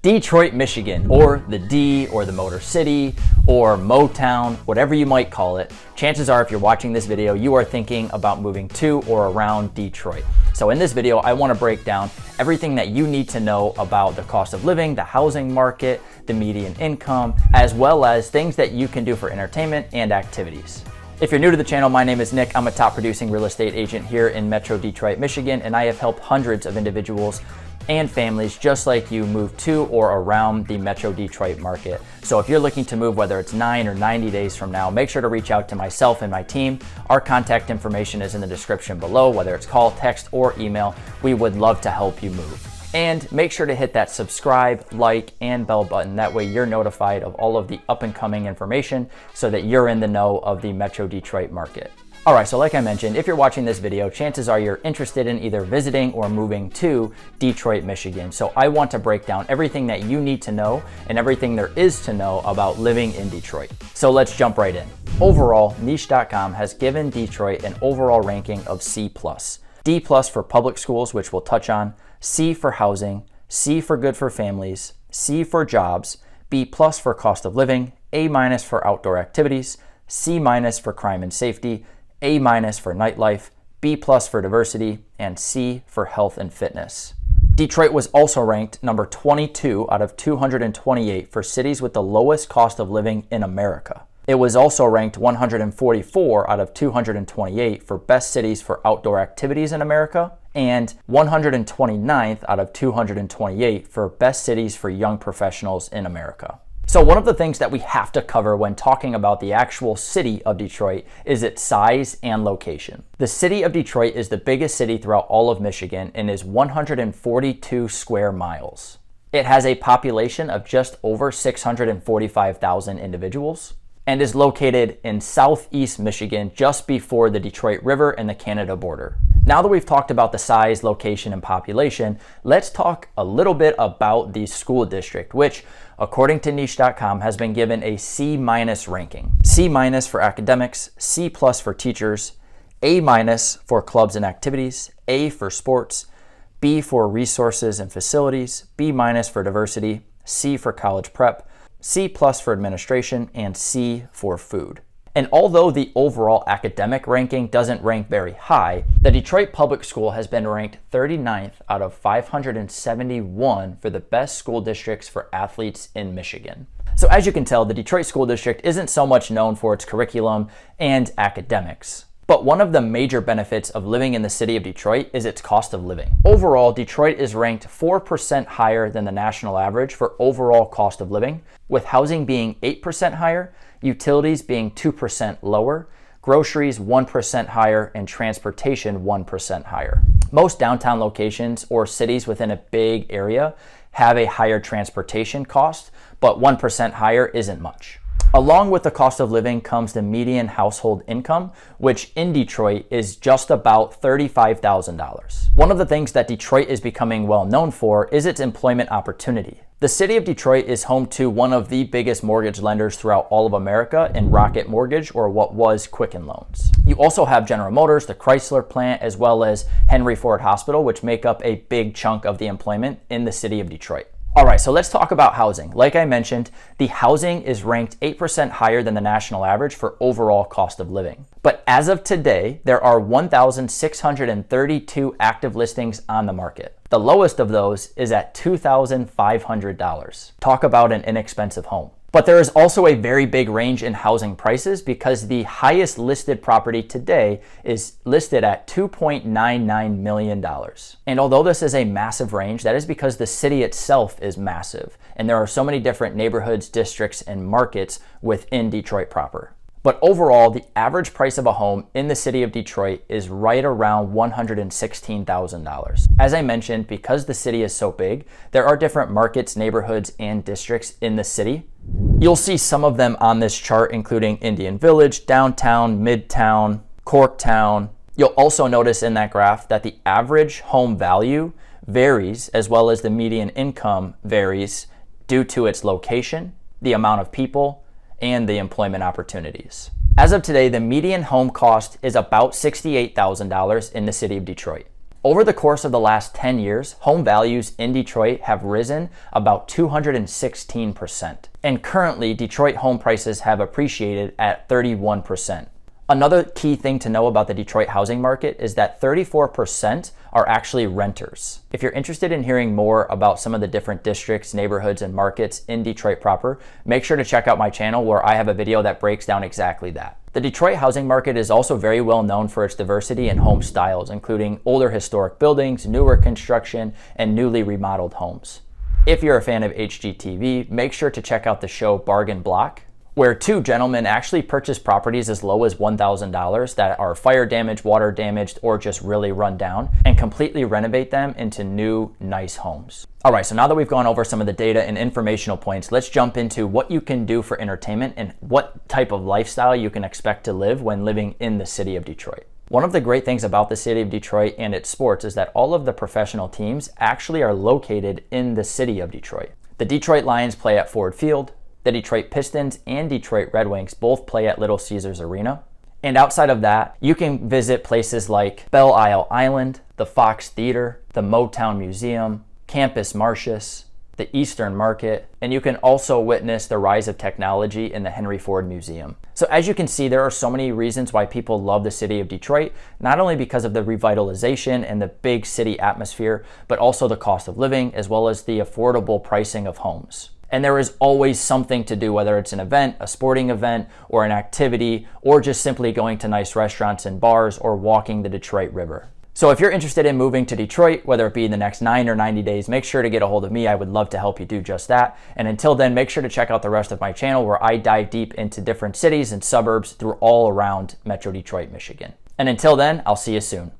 Detroit, Michigan, or the D, or the Motor City, or Motown, whatever you might call it, chances are if you're watching this video, you are thinking about moving to or around Detroit. So in this video, I want to break down everything that you need to know about the cost of living, the housing market, the median income, as well as things that you can do for entertainment and activities. If you're new to the channel, my name is Nick. I'm a top producing real estate agent here in Metro Detroit, Michigan, and I have helped hundreds of individuals and families just like you move to or around the Metro Detroit market. So if you're looking to move, whether it's 9 or 90 days from now, make sure to reach out to myself and my team. Our contact information is in the description below, whether it's call, text, or email. We would love to help you move. And make sure to hit that subscribe, like, and bell button. That way you're notified of all of the up and coming information so that you're in the know of the Metro Detroit market. All right, so like I mentioned, if you're watching this video, chances are you're interested in either visiting or moving to Detroit, Michigan. So I want to break down everything that you need to know and everything there is to know about living in Detroit. So let's jump right in. Overall, Niche.com has given Detroit an overall ranking of C+. D+ for public schools, which we'll touch on, C for housing, C for good for families, C for jobs, B+ for cost of living, A- for outdoor activities, C- for crime and safety, A- for nightlife, B+ for diversity, and C for health and fitness. Detroit was also ranked number 22 out of 228 for cities with the lowest cost of living in America. It was also ranked 144 out of 228 for best cities for outdoor activities in America and 129th out of 228 for best cities for young professionals in America. So one of the things that we have to cover when talking about the actual city of Detroit is its size and location. The city of Detroit is the biggest city throughout all of Michigan and is 142 square miles. It has a population of just over 645,000 individuals and is located in southeast Michigan just before the Detroit River and the Canada border. Now that we've talked about the size, location, and population, let's talk a little bit about the school district, which, according to Niche.com, has been given a C- ranking. C- for academics, C+ for teachers, A- for clubs and activities, A for sports, B for resources and facilities, B- for diversity, C for college prep, C+ for administration, and C for food. And although the overall academic ranking doesn't rank very high, the Detroit Public School has been ranked 39th out of 571 for the best school districts for athletes in Michigan. So as you can tell, the Detroit School District isn't so much known for its curriculum and academics. But one of the major benefits of living in the city of Detroit is its cost of living. Overall, Detroit is ranked 4% higher than the national average for overall cost of living, with housing being 8% higher, utilities being 2% lower, groceries 1% higher, and transportation 1% higher. Most downtown locations or cities within a big area have a higher transportation cost, but 1% higher isn't much. Along with the cost of living comes the median household income, which in Detroit is just about $35,000. One of the things that Detroit is becoming well known for is its employment opportunity. The city of Detroit is home to one of the biggest mortgage lenders throughout all of America in Rocket Mortgage, or what was Quicken Loans. You also have General Motors, the Chrysler plant, as well as Henry Ford Hospital, which make up a big chunk of the employment in the city of Detroit. All right, so let's talk about housing. Like I mentioned, the housing is ranked 8% higher than the national average for overall cost of living. But as of today, there are 1,632 active listings on the market. The lowest of those is at $2,500. Talk about an inexpensive home. But there is also a very big range in housing prices because the highest listed property today is listed at $2.99 million. And although this is a massive range, that is because the city itself is massive. And there are so many different neighborhoods, districts, and markets within Detroit proper. But overall, the average price of a home in the city of Detroit is right around $116,000. As I mentioned, because the city is so big, there are different markets, neighborhoods, and districts in the city. You'll see some of them on this chart, including Indian Village, Downtown, Midtown, Corktown. You'll also notice in that graph that the average home value varies, as well as the median income varies due to its location, the amount of people, and the employment opportunities. As of today, the median home cost is about $68,000 in the city of Detroit. Over the course of the last 10 years, home values in Detroit have risen about 216%. And currently, Detroit home prices have appreciated at 31%. Another key thing to know about the Detroit housing market is that 34% are actually renters. If you're interested in hearing more about some of the different districts, neighborhoods, and markets in Detroit proper, make sure to check out my channel where I have a video that breaks down exactly that. The Detroit housing market is also very well known for its diversity in home styles, including older historic buildings, newer construction, and newly remodeled homes. If you're a fan of HGTV, make sure to check out the show Bargain Block, where two gentlemen actually purchase properties as low as $1,000 that are fire damaged, water damaged, or just really run down, and completely renovate them into new, nice homes. All right, so now that we've gone over some of the data and informational points, let's jump into what you can do for entertainment and what type of lifestyle you can expect to live when living in the city of Detroit. One of the great things about the city of Detroit and its sports is that all of the professional teams actually are located in the city of Detroit. The Detroit Lions play at Ford Field. The Detroit Pistons and Detroit Red Wings both play at Little Caesars Arena. And outside of that, you can visit places like Belle Isle Island, the Fox Theater, the Motown Museum, Campus Martius, the Eastern Market, and you can also witness the rise of technology in the Henry Ford Museum. So as you can see, there are so many reasons why people love the city of Detroit, not only because of the revitalization and the big city atmosphere, but also the cost of living, as well as the affordable pricing of homes. And there is always something to do, whether it's an event, a sporting event, or an activity, or just simply going to nice restaurants and bars, or walking the Detroit River. So if you're interested in moving to Detroit, whether it be in the next 9 or 90 days, make sure to get a hold of me. I would love to help you do just that. And until then, make sure to check out the rest of my channel where I dive deep into different cities and suburbs through all around Metro Detroit, Michigan. And until then, I'll see you soon.